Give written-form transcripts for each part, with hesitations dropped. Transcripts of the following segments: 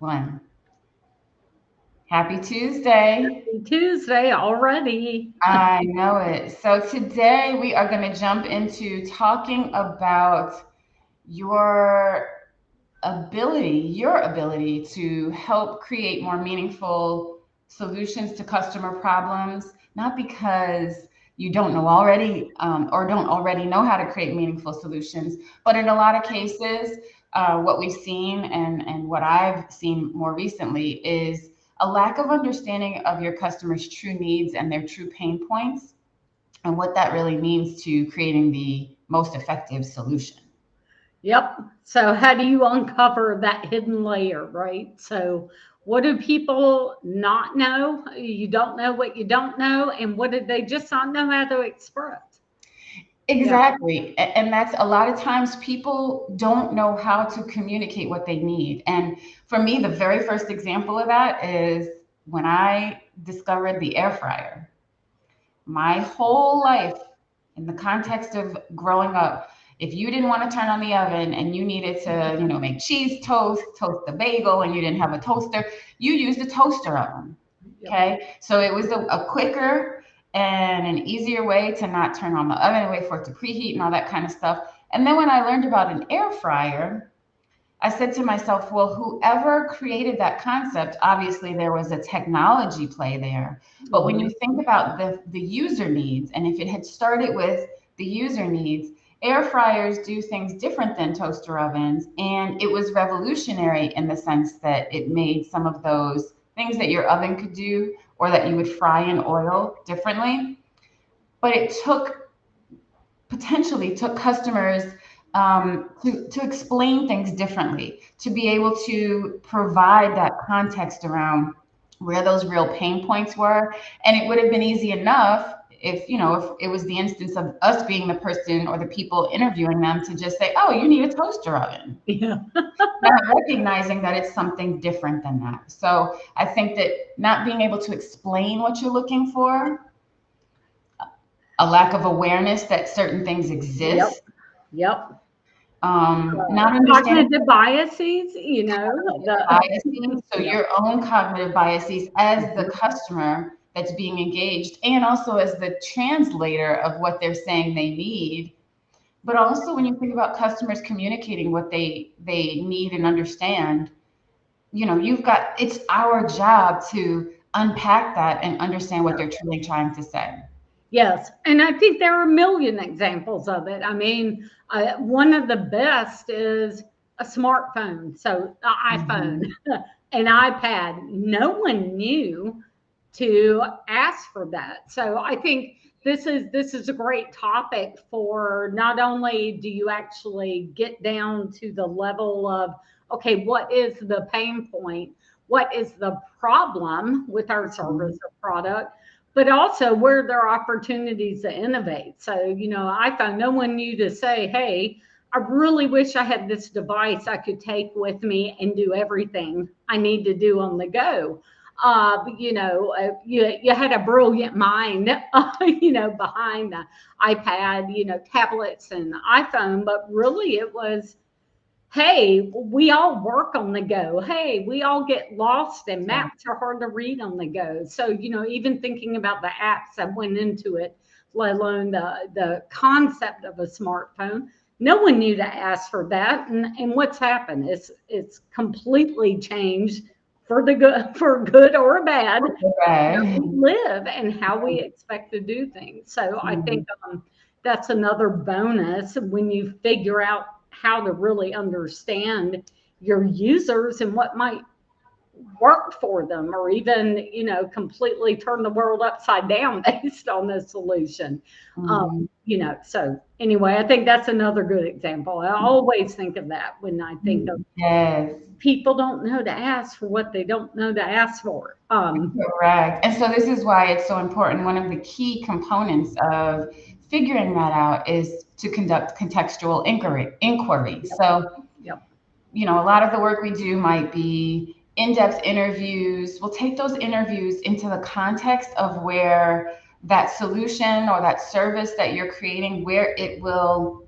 One. Happy Tuesday. Tuesday already. I know it. So today we are going to jump into talking about your your ability to help create more meaningful solutions to customer problems, not because you don't know already or don't already know how to create meaningful solutions, but in a lot of cases, what we've seen and what I've seen more recently is a lack of understanding of your customers' true needs and their true pain points and what that really means to creating the most effective solution. Yep. So, how do you uncover that hidden layer, right? So, what do people not know? You don't know what you don't know, and what did they just not know how to express? Yeah. Exactly. And that's a lot of times people don't know how to communicate what they need. And for me, the very first example of that is when I discovered the air fryer. My whole life, in the context of growing up, if you didn't want to turn on the oven and you needed to, make cheese toast, toast the bagel, and you didn't have a toaster, you used a toaster oven. Yep. Okay. So it was a quicker and an easier way to not turn on the oven, wait for it to preheat and all that kind of stuff. And then when I learned about an air fryer, I said to myself, well, whoever created that concept, obviously there was a technology play there. But when you Mhm. think about the user needs, and if it had started with the user needs, air fryers do things different than toaster ovens. And it was revolutionary in the sense that it made some of those things that your oven could do or that you would fry in oil differently. But it potentially took customers to explain things differently, to be able to provide that context around where those real pain points were. And it would have been easy enough if it was the instance of us being the person or the people interviewing them to just say, oh, you need a toaster oven, Yeah. not recognizing that it's something different than that. So I think that not being able to explain what you're looking for, a lack of awareness that certain things Yep. exist, Yep. not understanding Cognitive biases, biases, so yeah. your own cognitive biases as the Mhm. customer that's being engaged, and also as the translator of what they're saying they need. But also, when you think about customers communicating what they need and understand, you've got it's our job to unpack that and understand what they're truly trying to say. Yes, and I think there are a million examples of it. I mean, one of the best is a smartphone, so an iPhone, Mhm. an iPad. No one knew to ask for that. So I think this is a great topic for not only do you actually get down to the level of, okay, what is the pain point? What is the problem with our service or product? But also where there are opportunities to innovate. So, iPhone, no one knew to say, hey, I really wish I had this device I could take with me and do everything I need to do on the go. You had a brilliant mind, behind the iPad, tablets and iPhone, but really it was, hey, we all work on the go. Hey, we all get lost and Yeah. maps are hard to read on the go. So, even thinking about the apps that went into it, let alone the concept of a smartphone, no one knew to ask for that. And what's happened? It's completely changed for the good, for good or bad, how Right. we live and how we expect to do things. So I think Mhm. that's another bonus when you figure out how to really understand your users and what might work for them, or even completely turn the world upside down based on the solution. Mhm. So anyway, I think that's another good example. I always think of that when I think of Yes. people don't know to ask for what they don't know to ask for. Correct. And so this is why it's so important. One of the key components of figuring that out is to conduct contextual inquiry. Yep, So, yep, a lot of the work we do might be in-depth interviews. We'll take those interviews into the context of where that solution or that service that you're creating, where it will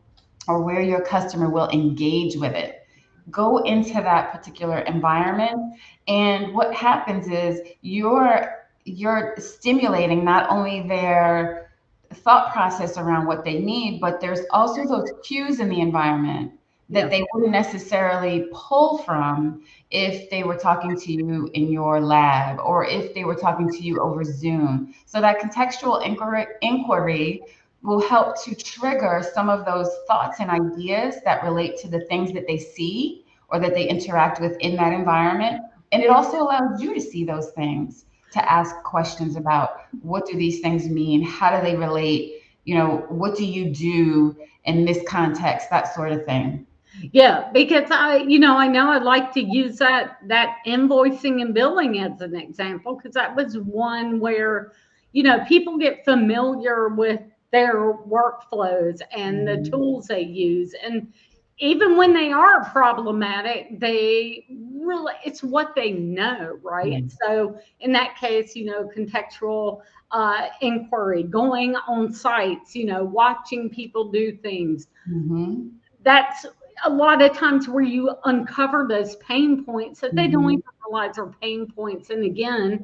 or where your customer will engage with it. go into that particular environment. And what happens is you're stimulating not only their thought process around what they need, but there's also those cues in the environment that Yeah. they wouldn't necessarily pull from if they were talking to you in your lab or if they were talking to you over Zoom. So that contextual inquiry will help to trigger some of those thoughts and ideas that relate to the things that they see or that they interact with in that environment. And it also allows you to see those things, to ask questions about what do these things mean? How do they relate? What do you do in this context? That sort of thing. Yeah, because I know I like to use that invoicing and billing as an example, because that was one where, people get familiar with their workflows and the Mhm. tools they use. And even when they are problematic, they really, it's what they know, right? Mhm. So in that case, contextual inquiry, going on sites, watching people do things, Mhm. that's a lot of times where you uncover those pain points that they don't even Mhm. realize are pain points. And again,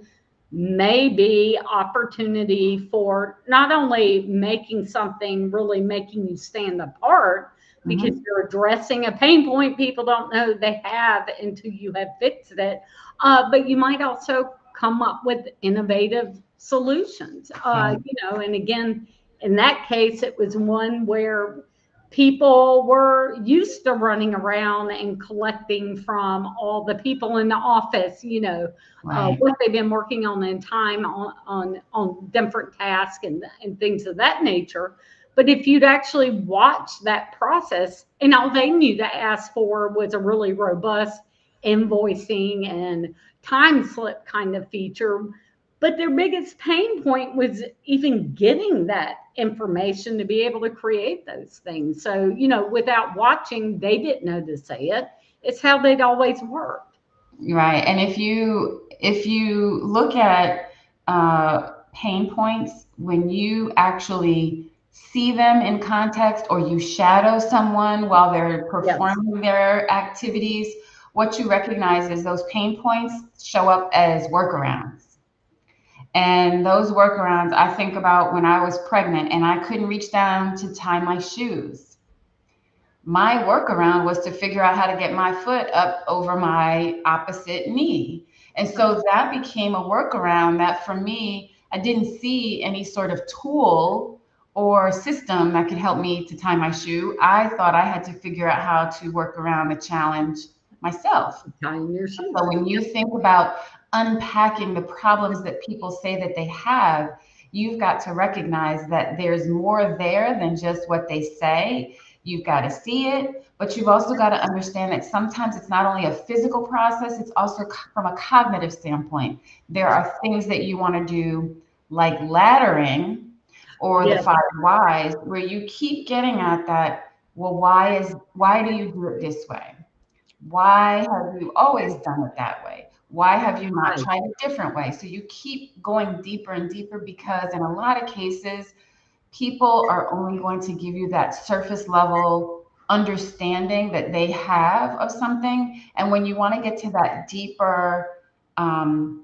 maybe opportunity for not only making something really making you stand apart because Mhm. you're addressing a pain point people don't know they have until you have fixed it, but you might also come up with innovative solutions. Yeah. And again, in that case, it was one where people were used to running around and collecting from all the people in the office, Right. what they've been working on in time on different tasks and things of that nature. But if you'd actually watch that process, and all they knew to ask for was a really robust invoicing and time slip kind of feature, but their biggest pain point was even getting that information to be able to create those things. So, without watching, they didn't know to say it. It's how they'd always worked. Right. And if you look at pain points, when you actually see them in context or you shadow someone while they're Yes. performing their activities, what you recognize is those pain points show up as workarounds. And those workarounds, I think about when I was pregnant and I couldn't reach down to tie my shoes. My workaround was to figure out how to get my foot up over my opposite knee. And so that became a workaround that for me, I didn't see any sort of tool or system that could help me to tie my shoe. I thought I had to figure out how to work around the challenge myself. Tying your So shoes. when you think about unpacking the problems that people say that they have, you've got to recognize that there's more there than just what they say. You've got to see it, but you've also got to understand that sometimes it's not only a physical process, it's also from a cognitive standpoint. There are things that you want to do, like laddering or the Yeah, five whys, where you keep getting at that. Well, why do you do it this way? Why have you always done it that way? Why have you not right. tried a different way? So you keep going deeper and deeper because, in a lot of cases, people are only going to give you that surface level understanding that they have of something. And when you want to get to that deeper, um,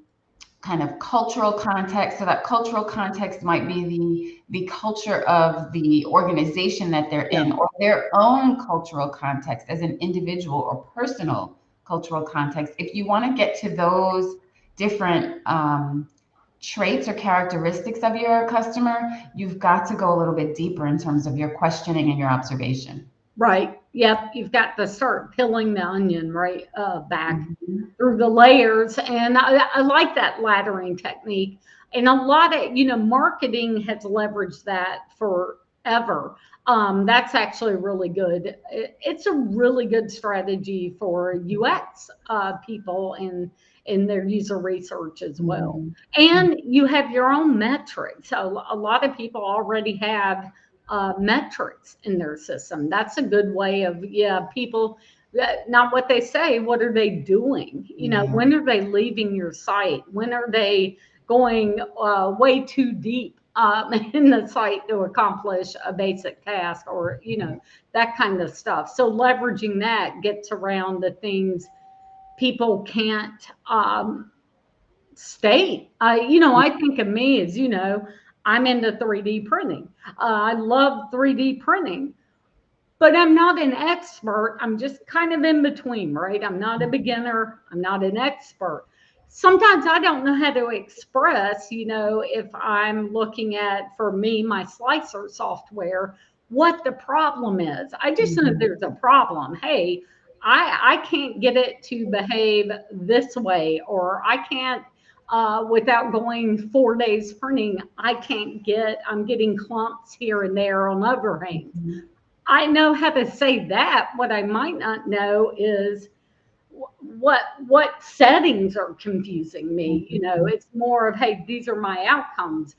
kind of cultural context. So that cultural context might be the culture of the organization that they're Yeah, in, or their own cultural context as an individual or personal cultural context. If you want to get to those different traits or characteristics of your customer, you've got to go a little bit deeper in terms of your questioning and your observation. right. Yep. You've got to start peeling the onion right back Mhm. through the layers. And I like that laddering technique. And a lot of, marketing has leveraged that forever. That's actually really good. It's a really good strategy for UX people and in their user research as well. Mhm. And you have your own metrics. So a lot of people already have metrics in their system. That's a good way of, yeah, people not what they say, what are they doing? Yeah. When are they leaving your site? When are they going way too deep in the site to accomplish a basic task, or that kind of stuff. So leveraging that gets around the things people can't state. I think of me as, I'm into 3D printing. I love 3D printing, but I'm not an expert. I'm just kind of in between, right? I'm not a beginner. I'm not an expert. Sometimes I don't know how to express, if I'm looking at, for me, my slicer software, what the problem is. I just know there's a problem. Hey, I can't get it to behave this way, or I can't, without going 4 days printing, I'm getting clumps here and there on overhangs. I know how to say that. What I might not know is what settings are confusing me. It's more of, hey, these are my outcomes.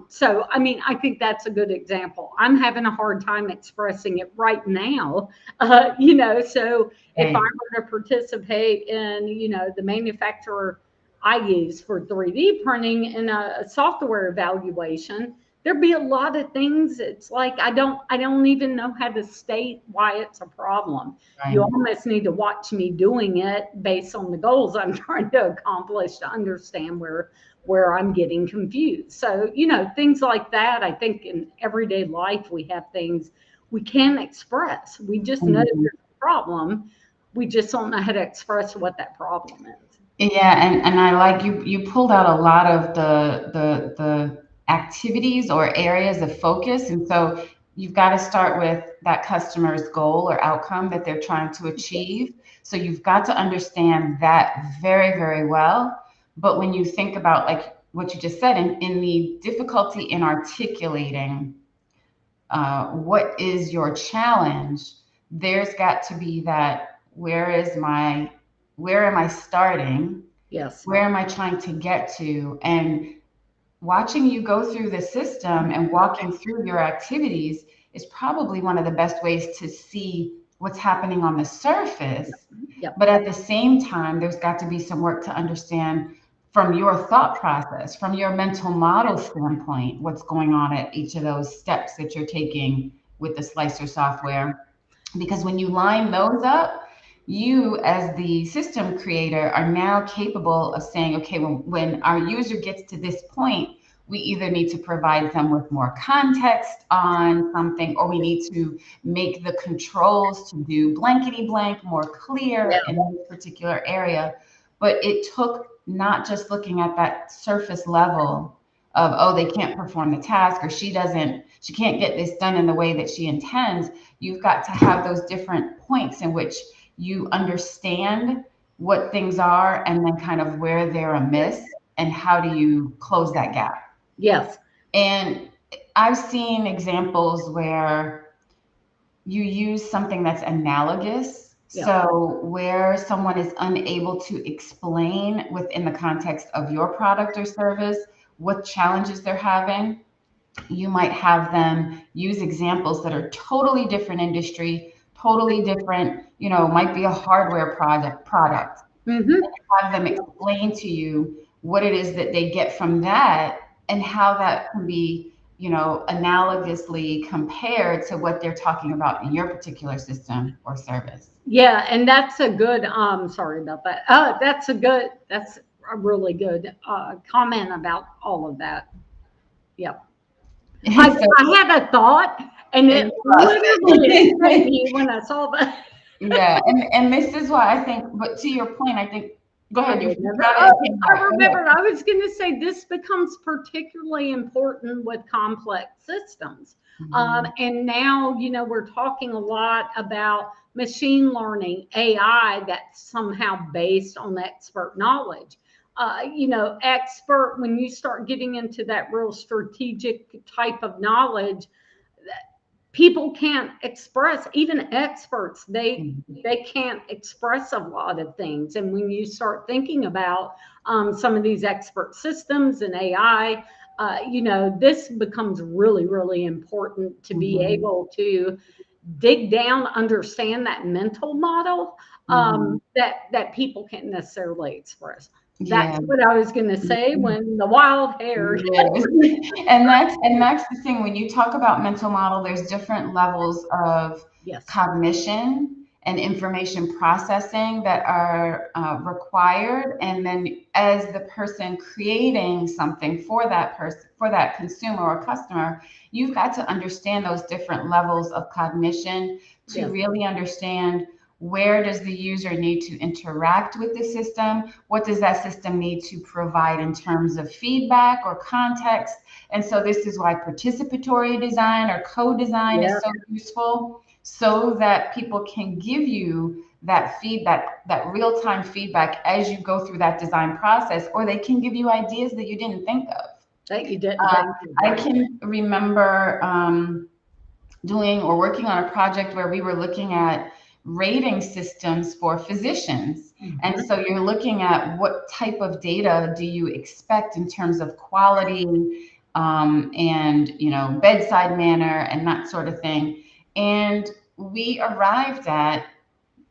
So I mean, I think that's a good example. I'm having a hard time expressing it right now. So if I were to participate in, the manufacturer I use for 3D printing in a software evaluation, there'd be a lot of things. It's like I don't even know how to state why it's a problem. Right. You almost need to watch me doing it based on the goals I'm trying to accomplish to understand where I'm getting confused. So, things like that. I think in everyday life we have things we can't express. We just know there's a problem. We just don't know how to express what that problem is. Yeah, and I like you pulled out a lot of the activities or areas of focus. And so you've got to start with that customer's goal or outcome that they're trying to achieve. So you've got to understand that very, very well. But when you think about like what you just said, in the difficulty in articulating what is your challenge, there's got to be that where am I starting? Yes. Where am I trying to get to? And watching you go through the system and walking through your activities is probably one of the best ways to see what's happening on the surface. Yep. But at the same time, there's got to be some work to understand from your thought process, from your mental model standpoint, what's going on at each of those steps that you're taking with the Slicer software. Because when you line those up, you as the system creator are now capable of saying, okay, when our user gets to this point, we either need to provide them with more context on something, or we need to make the controls to do blankety blank more clear in this particular area. But it took not just looking at that surface level of, oh, they can't perform the task, or she can't get this done in the way that she intends. You've got to have those different points in which you understand what things are and then kind of where they're amiss and how do you close that gap. Yes. And I've seen examples where you use something that's analogous. Yeah. So where someone is unable to explain within the context of your product or service what challenges they're having, you might have them use examples that are totally different industry, totally different, might be a hardware product. Mm-hmm. Have them explain to you what it is that they get from that and how that can be, analogously compared to what they're talking about in your particular system or service. Yeah, and that's a good, sorry about that. That's a really good comment about all of that. Yep. I had a thought, and it literally hit me when I saw that. Yeah, and this is why I think, but to your point, I think, go ahead. I remember I was going to say this becomes particularly important with complex systems. And now, we're talking a lot about machine learning, AI, that's somehow based on expert knowledge. When you start getting into that real strategic type of knowledge, people can't express, even experts, they can't express a lot of things. And when you start thinking about some of these expert systems and AI, this becomes really, really important to be able to dig down, understand that mental model, that people can't necessarily express. Yeah. That's what I was going to say when the wild hair. Yes. And that's the thing. When you talk about mental model, there's different levels of Yes. cognition and information processing that are required. And then as the person creating something for that person, for that consumer or customer, you've got to understand those different levels of cognition to Yes. really understand where does the user need to interact with the system? What does that system need to provide in terms of feedback or context? And so this is why participatory design or co-design Yeah. is so useful, so that people can give you that feedback, that real-time feedback as you go through that design process, or they can give you ideas that you didn't think of. That you didn't Uh, think of, I right? can remember doing or working on a project where we were looking at rating systems for physicians. And Mhm. so you're looking at what type of data do you expect in terms of quality, and bedside manner and that sort of thing. And we arrived at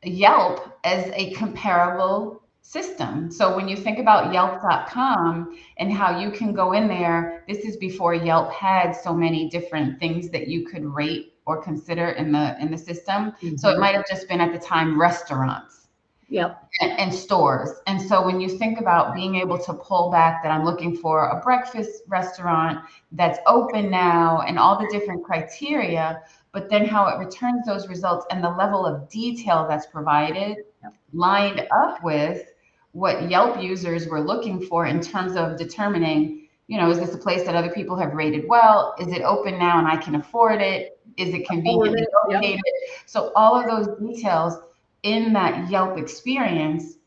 Yelp as a comparable system. So when you think about Yelp.com and how you can go in there, this is before Yelp had so many different things that you could rate or consider in the system. So it Mhm. might have just been at the time restaurants Yep. and stores. And so when you think about being able to pull back that I'm looking for a breakfast restaurant that's open now and all the different criteria, but then how it returns those results and the level of detail that's provided Yep. lined up with what Yelp users were looking for in terms of determining, is this a place that other people have rated well? Is it open now and I can afford it? Is it Afford conveniently it. Yep. located? So all of those details in that Yelp experience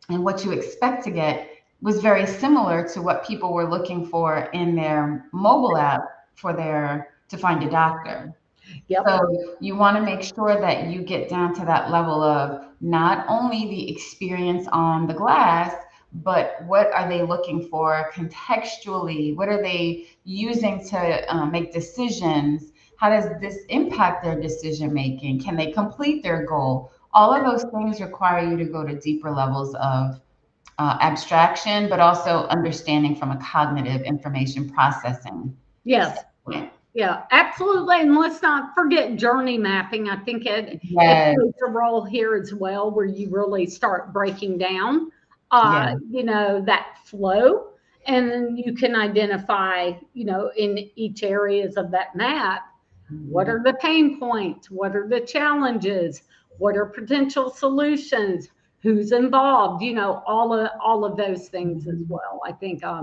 and what you expect to get was very similar to what people were looking for in their mobile app for their to find a doctor. Yep. So you want to make sure that you get down to that level of not only the experience on the glass, but what are they looking for contextually? What are they using to make decisions? How does this impact their decision making? Can they complete their goal? All of those things require you to go to deeper levels of abstraction, but also understanding from a cognitive information processing Yes. standpoint. Yeah, absolutely. And let's not forget journey mapping. I think it Yes, plays a role here as well, where you really start breaking down, yes. that flow, and then you can identify, in each areas of that map, what Mhm. are the pain points, what are the challenges, what are potential solutions, who's involved, all of those things as Mhm. well. I think I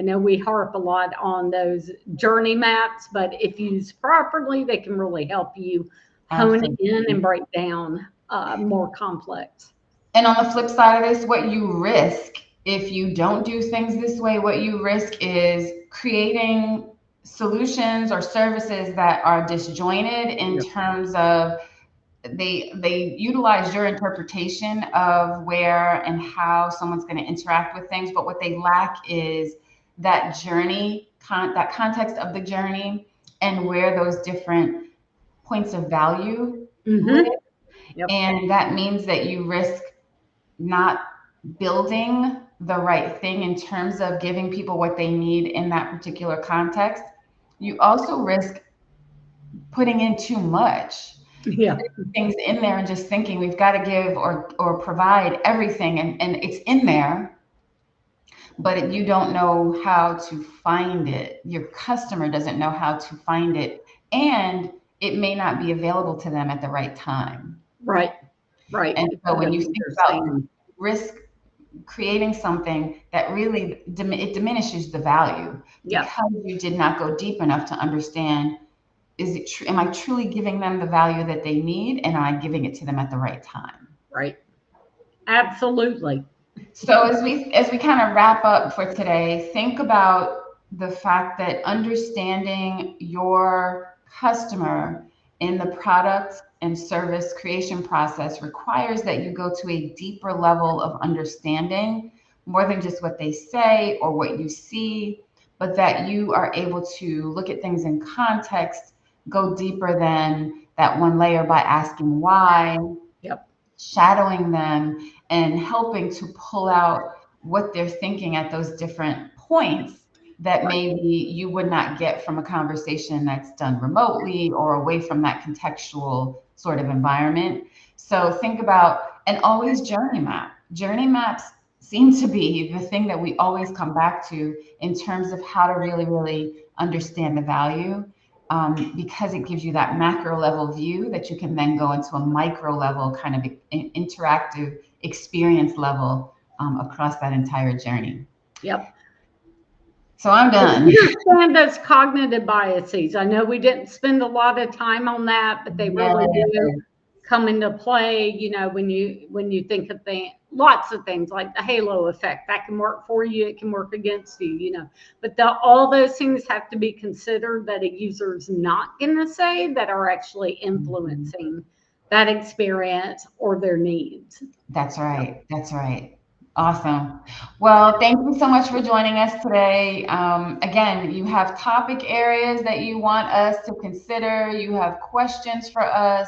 know we harp a lot on those journey maps, but if used properly, they can really help you hone in Absolutely. and break down more complex. And on the flip side of this, what you risk if you don't do things this way, what you risk is creating solutions or services that are disjointed in Yep. terms of they utilize your interpretation of where and how someone's going to interact with things, but what they lack is that journey, that context of the journey and where those different points of value live. Mm-hmm. Yep. And that means that you risk not building the right thing in terms of giving people what they need in that particular context. You also risk putting in too much, Yeah. things in there and just thinking we've got to give or provide everything, and it's in there, but you don't know how to find it. Your customer doesn't know how to find it, and it may not be available to them at the right time. Right. Right. And If so you when you don't think about understand. risk creating something that really it diminishes the value Yeah. because you did not go deep enough to understand, am I truly giving them the value that they need, and am I giving it to them at the right time? Right. Absolutely. So as we kind of wrap up for today, think about the fact that understanding your customer in the product and service creation process requires that you go to a deeper level of understanding, more than just what they say or what you see, but that you are able to look at things in context, go deeper than that one layer by asking why, Yep. shadowing them and helping to pull out what they're thinking at those different points that maybe you would not get from a conversation that's done remotely or away from that contextual sort of environment. So think about, and always journey map. Journey maps seem to be the thing that we always come back to in terms of how to really, really understand the value, because it gives you that macro level view that you can then go into a micro level kind of interactive experience level across that entire journey. Yep. So I'm done. Understand those cognitive biases. I know we didn't spend a lot of time on that, but they really do come into play. You know, when you think of lots of things like the halo effect, that can work for you, it can work against you. You know, but all those things have to be considered that a user's not going to say that are actually influencing that experience or their needs. That's right. That's right. Awesome. Well, thank you so much for joining us today. Again, you have topic areas that you want us to consider. You have questions for us.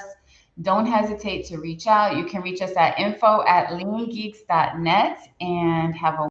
Don't hesitate to reach out. You can reach us at info@leangeeks.net and have a